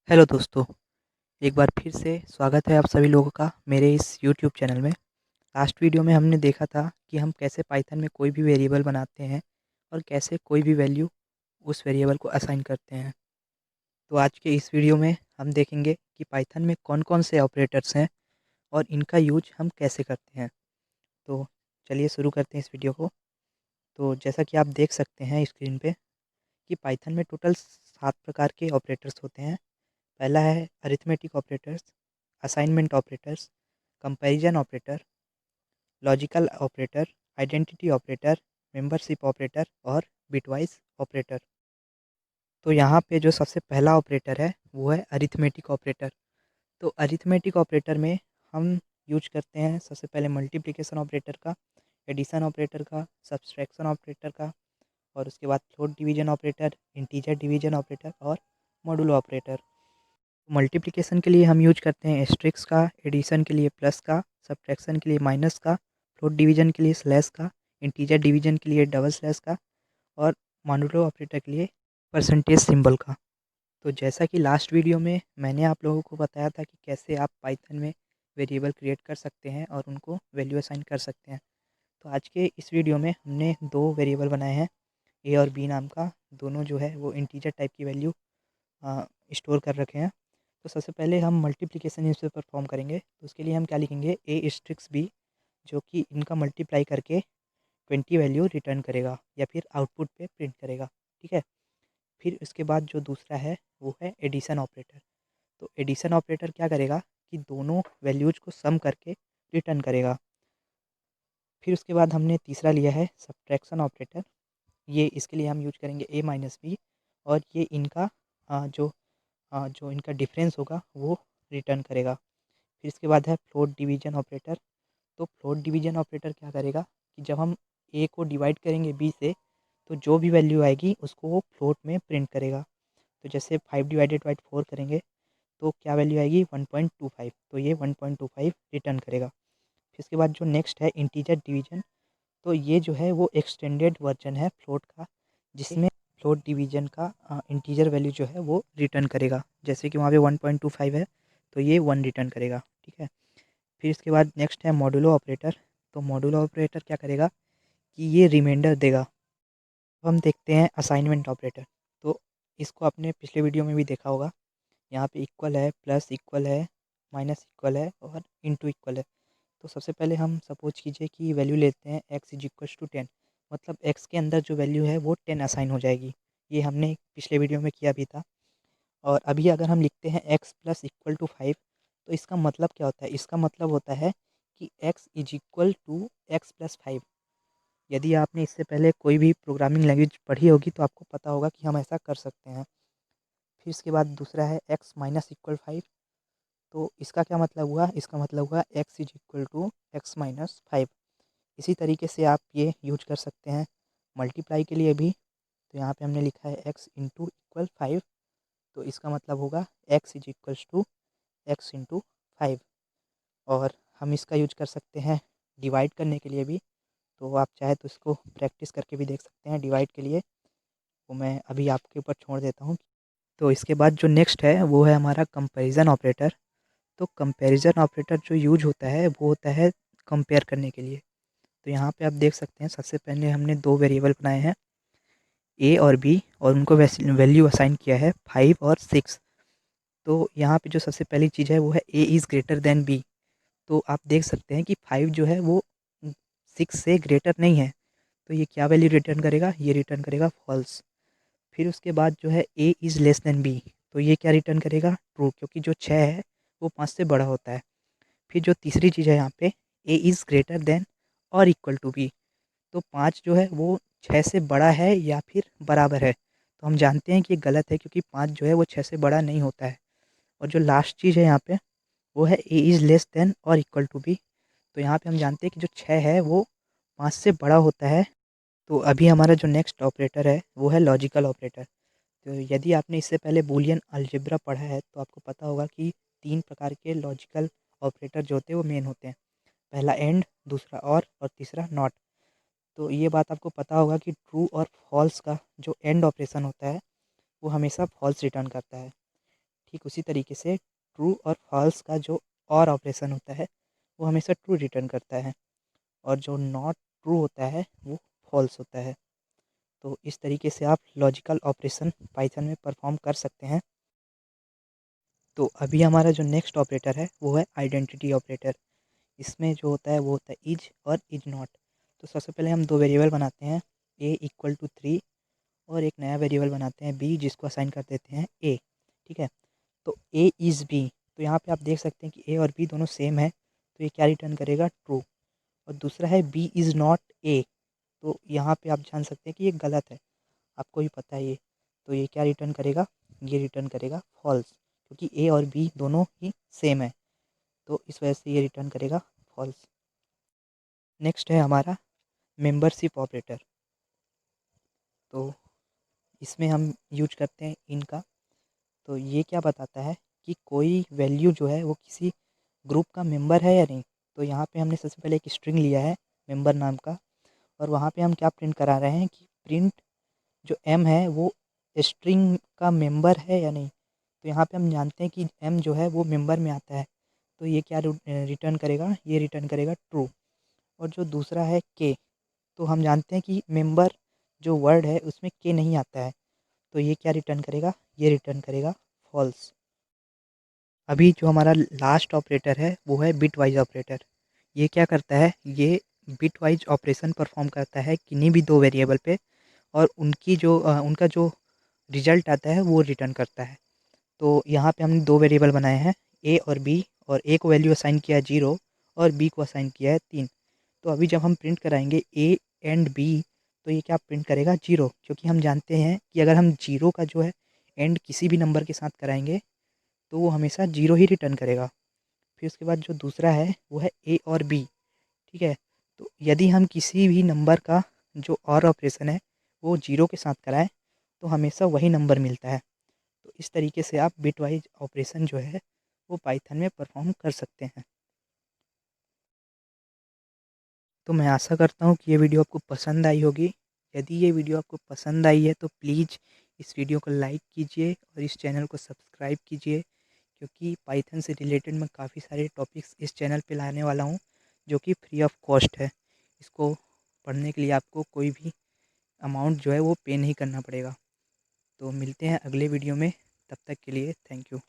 Hello दोस्तों, एक बार फिर से स्वागत है आप सभी लोगों का मेरे इस यूट्यूब चैनल में। लास्ट वीडियो में हमने देखा था कि हम कैसे पाइथन में कोई भी वेरिएबल बनाते हैं और कैसे कोई भी वैल्यू उस वेरिएबल को असाइन करते हैं। तो आज के इस वीडियो में हम देखेंगे कि पाइथन में कौन-कौन से ऑपरेटर्स हैं और इनका यूज़ हम कैसे करते हैं। तो चलिए शुरू करते हैं इस वीडियो को। तो जैसा कि आप देख सकते हैं स्क्रीन पे कि पाइथन में टोटल 7 प्रकार के ऑपरेटर्स होते हैं। पहला है arithmetic operators, assignment operators, comparison operator, logical operator, identity operator, membership operator और बिटवाइज़ ऑपरेटर। तो यहाँ पे जो सबसे पहला ऑपरेटर है वो है अरिथमेटिक ऑपरेटर। तो अरिथमेटिक ऑपरेटर में हम यूज करते हैं सबसे पहले मल्टीप्लिकेशन ऑपरेटर का, एडिशन ऑपरेटर का, सब्सट्रैक्शन ऑपरेटर का और उसके बाद float division operator, integer division operator और मॉडुलो ऑपरेटर। मल्टीप्लिकेशन के लिए हम यूज करते हैं एस्टेरिस्क का, एडिशन के लिए प्लस का, सब्ट्रैक्शन के लिए माइनस का, फ्लोट डिवीजन के लिए स्लैश का, इंटीजर डिवीजन के लिए डबल स्लैश का और मॉडुलो ऑपरेटर के लिए परसेंटेज सिंबल का। तो जैसा कि लास्ट वीडियो में मैंने आप लोगों को बताया था कि कैसे आप पाइथन में वेरिएबल क्रिएट कर सकते हैं और उनको वैल्यू असाइन कर सकते हैं। तो आज के इस वीडियो में हमने 2 वेरिएबल बनाए हैं, ए और बी नाम का। दोनों जो है वो इंटीजर टाइप की वैल्यू स्टोर कर रखे हैं। तो सबसे पहले हम मल्टीप्लिकेशन इस पे परफॉर्म करेंगे, तो उसके लिए हम क्या लिखेंगे ए स्ट्रिक्स बी, जो कि इनका मल्टीप्लाई करके 20 वैल्यू रिटर्न करेगा या फिर आउटपुट पे प्रिंट करेगा। ठीक है। फिर उसके बाद जो दूसरा है वो है एडिशन ऑपरेटर। तो एडिशन ऑपरेटर क्या करेगा कि दोनों वैल्यूज को सम करके रिटर्न करेगा। फिर उसके बाद हमने तीसरा लिया है सब्ट्रैक्शन ऑपरेटर। ये इसके लिए हम यूज करेंगे ए माइनस बी और ये इनका जो इनका डिफरेंस होगा वो रिटर्न करेगा। फिर इसके बाद है फ्लोट डिवीजन ऑपरेटर। तो फ्लोट डिवीजन ऑपरेटर क्या करेगा कि जब हम ए को डिवाइड करेंगे बी से, तो जो भी वैल्यू आएगी उसको वो फ्लोट में प्रिंट करेगा। तो जैसे 5 डिवाइडेड बाई 4 करेंगे तो क्या वैल्यू आएगी 1.25, तो ये 1.25 रिटर्न करेगा। फिर इसके बाद जो नेक्स्ट है इंटीजर डिवीजन। तो ये जो है वो एक्सटेंडेड वर्जन है फ्लोट का, जिसमें फ्लोट डिवीजन का इंटीजर वैल्यू जो है वो रिटर्न करेगा। जैसे कि वहाँ पे 1.25 है तो ये 1 रिटर्न करेगा। ठीक है। फिर इसके बाद नेक्स्ट है मॉडुलो ऑपरेटर। तो मॉडुलो ऑपरेटर क्या करेगा कि ये रिमाइंडर देगा। अब हम देखते हैं असाइनमेंट ऑपरेटर। तो इसको आपने पिछले वीडियो में भी देखा होगा। यहाँ पे इक्वल है, प्लस इक्वल है, माइनस इक्वल है और इनटू इक्वल है। तो सबसे पहले हम सपोज कीजिए कि वैल्यू लेते हैं x इज इक्वल टू 10, मतलब x के अंदर जो वैल्यू है वो 10 असाइन हो जाएगी। ये हमने पिछले वीडियो में किया भी था। और अभी अगर हम लिखते हैं x प्लस इक्वल टू 5, तो इसका मतलब क्या होता है? इसका मतलब होता है कि x is equal to x plus 5। यदि आपने इससे पहले कोई भी प्रोग्रामिंग लैंग्वेज पढ़ी होगी तो आपको पता होगा कि हम ऐसा कर सकते हैं। फिर इसके बाद दूसरा है x माइनस इक्वल 5। तो इसका क्या मतलब हुआ? इसका मतलब हुआ x is equal to x minus 5। इसी तरीके से आप ये यूज कर सकते हैं मल्टीप्लाई के लिए भी। तो यहाँ पे हमने लिखा है x इंटू इक्वल 5, तो इसका मतलब होगा x is equals to X into 5। और हम इसका यूज कर सकते हैं डिवाइड करने के लिए भी। तो आप चाहे तो इसको प्रैक्टिस करके भी देख सकते हैं डिवाइड के लिए, वो मैं अभी आपके ऊपर छोड़ देता हूँ। तो इसके बाद जो नेक्स्ट है वो है हमारा कंपैरिजन ऑपरेटर। तो कंपैरिजन ऑपरेटर जो यूज होता है वो होता है कंपेयर करने के लिए। तो यहाँ पे आप देख सकते हैं सबसे पहले हमने 2 वेरिएबल बनाए हैं ए और बी, और उनको वैल्यू असाइन किया है 5 और 6। तो यहाँ पे जो सबसे पहली चीज़ है वो है A is greater than B. तो आप देख सकते हैं कि 5 जो है वो 6 से ग्रेटर नहीं है, तो ये क्या वैल्यू रिटर्न करेगा? ये रिटर्न करेगा फॉल्स। फिर उसके बाद जो है A is less than B, तो ये क्या रिटर्न करेगा? ट्रू, क्योंकि जो 6 है वो 5 से बड़ा होता है। फिर जो तीसरी चीज़ है यहाँ पे, ए इज़ ग्रेटर देन और इक्वल टू बी। तो 5 जो है वो 6 से बड़ा है या फिर बराबर है। तो हम जानते हैं कि ये गलत है, क्योंकि 5 जो है वो 6 से बड़ा नहीं होता है। और जो लास्ट चीज़ है यहाँ पे वो है ए इज़ लेस देन और इक्वल टू बी। तो यहाँ पे हम जानते हैं कि जो 6 है वो 5 से बड़ा होता है। तो अभी हमारा जो नेक्स्ट ऑपरेटर है वो है लॉजिकल ऑपरेटर। तो यदि आपने इससे पहले बूलियन अलजेब्रा पढ़ा है तो आपको पता होगा कि 3 प्रकार के लॉजिकल ऑपरेटर जो होते हैं वो मेन होते हैं। पहला एंड, दूसरा और तीसरा नॉट। तो ये बात आपको पता होगा कि ट्रू और फॉल्स का जो एंड ऑपरेशन होता है वो हमेशा फॉल्स रिटर्न करता है। ठीक उसी तरीके से ट्रू और फॉल्स का जो और ऑपरेशन होता है वो हमेशा ट्रू रिटर्न करता है, और जो नॉट ट्रू होता है वो फॉल्स होता है। तो इस तरीके से आप लॉजिकल ऑपरेशन पाइथन में परफॉर्म कर सकते हैं। तो अभी हमारा जो नेक्स्ट ऑपरेटर है वो है आइडेंटिटी ऑपरेटर। इसमें जो होता है वो होता है इज और इज नॉट। तो सबसे पहले हम दो वेरिएबल बनाते हैं, a इक्वल टू 3, और एक नया वेरिएबल बनाते हैं b जिसको असाइन कर देते हैं a। ठीक है, तो a इज़ b। तो यहाँ पे आप देख सकते हैं कि a और b दोनों सेम है, तो ये क्या रिटर्न करेगा, ट्रू। और दूसरा है b इज़ नॉट a, तो यहाँ पे आप जान सकते हैं कि ये गलत है, आपको भी पता है ये। तो ये क्या रिटर्न करेगा, ये रिटर्न करेगा फॉल्स, क्योंकि ए और बी दोनों ही सेम है, तो इस वजह से ये रिटर्न करेगा फॉल्स। नेक्स्ट है हमारा मेंबरशिप ऑपरेटर। तो इसमें हम यूज करते हैं इनका। तो ये क्या बताता है कि कोई वैल्यू जो है वो किसी ग्रुप का मेंबर है या नहीं। तो यहाँ पे हमने सबसे पहले एक स्ट्रिंग लिया है मेंबर नाम का, और वहाँ पे हम क्या प्रिंट करा रहे हैं कि प्रिंट जो एम है वो स्ट्रिंग का मेंबर है या नहीं। तो यहाँ पे हम जानते हैं कि एम जो है वो मेंबर में आता है, तो ये क्या रिटर्न करेगा, ये रिटर्न करेगा ट्रू। और जो दूसरा है के, तो हम जानते हैं कि मेंबर जो वर्ड है उसमें के नहीं आता है, तो ये क्या रिटर्न करेगा, ये रिटर्न करेगा फॉल्स। अभी जो हमारा लास्ट ऑपरेटर है वो है बिट वाइज ऑपरेटर। ये क्या करता है, ये बिट वाइज ऑपरेशन परफॉर्म करता है किन्हीं भी दो वेरिएबल पे, और उनका जो रिजल्ट आता है वो रिटर्न करता है। तो यहाँ पे हमने दो वेरिएबल बनाए हैं, ए और बी, और ए को वैल्यू असाइन किया है 0 और बी को असाइन किया है 3। तो अभी जब हम प्रिंट कराएंगे ए एंड बी, तो ये क्या प्रिंट करेगा 0, क्योंकि हम जानते हैं कि अगर हम 0 का जो है एंड किसी भी नंबर के साथ कराएंगे तो वो हमेशा 0 ही रिटर्न करेगा। फिर उसके बाद जो दूसरा है वो है ए और बी। ठीक है, तो यदि हम किसी भी नंबर का जो और ऑपरेशन है वो 0 के साथ कराएं तो हमेशा वही नंबर मिलता है। तो इस तरीके से आप बिट वाइज ऑपरेशन जो है वो पाइथन में परफॉर्म कर सकते हैं। तो मैं आशा करता हूँ कि ये वीडियो आपको पसंद आई होगी। यदि ये वीडियो आपको पसंद आई है तो प्लीज़ इस वीडियो को लाइक कीजिए और इस चैनल को सब्सक्राइब कीजिए, क्योंकि पाइथन से रिलेटेड मैं काफ़ी सारे टॉपिक्स इस चैनल पे लाने वाला हूँ जो कि फ्री ऑफ कॉस्ट है। इसको पढ़ने के लिए आपको कोई भी अमाउंट जो है वो पे नहीं करना पड़ेगा। तो मिलते हैं अगले वीडियो में, तब तक के लिए थैंक यू।